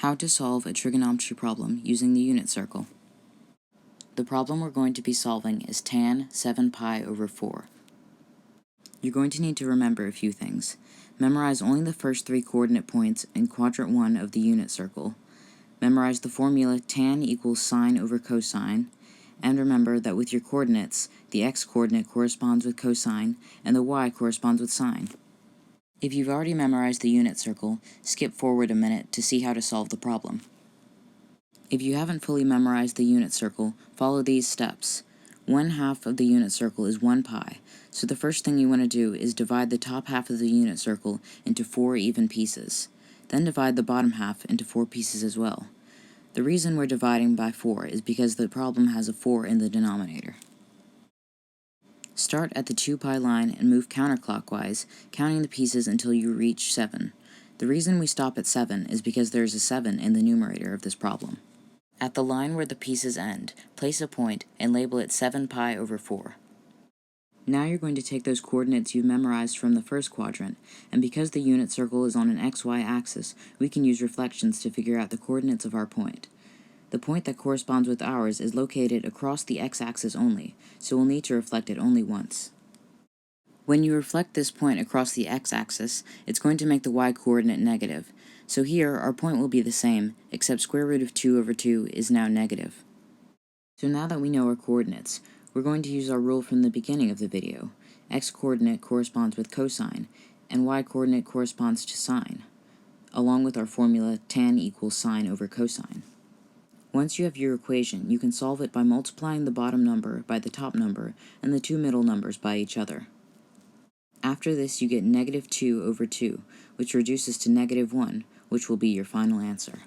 How to solve a trigonometry problem using the unit circle. The problem we're going to be solving is tan 7 pi over 4. You're going to need to remember a few things. Memorize only the first 3 coordinate points in quadrant 1 of the unit circle. Memorize the formula tan equals sine over cosine. And remember that with your coordinates, the x-coordinate corresponds with cosine and the y corresponds with sine. If you've already memorized the unit circle, skip forward a minute to see how to solve the problem. If you haven't fully memorized the unit circle, follow these steps. 1/2 of the unit circle is 1 pi, so the first thing you want to do is divide the top half of the unit circle into 4 even pieces. Then divide the bottom half into 4 pieces as well. The reason we're dividing by 4 is because the problem has a 4 in the denominator. Start at the 2 pi line and move counterclockwise, counting the pieces until you reach 7. The reason we stop at 7 is because there is a 7 in the numerator of this problem. At the line where the pieces end, place a point and label it 7 pi over 4. Now you're going to take those coordinates you've memorized from the first quadrant, and because the unit circle is on an xy axis, we can use reflections to figure out the coordinates of our point. The point that corresponds with ours is located across the x-axis only, so we'll need to reflect it only once. When you reflect this point across the x-axis, it's going to make the y-coordinate negative. So here, our point will be the same, except square root of 2 over 2 is now negative. So now that we know our coordinates, we're going to use our rule from the beginning of the video. X-coordinate corresponds with cosine, and y-coordinate corresponds to sine, along with our formula tan equals sine over cosine. Once you have your equation, you can solve it by multiplying the bottom number by the top number and the 2 middle numbers by each other. After this, you get negative 2 over 2, which reduces to negative 1, which will be your final answer.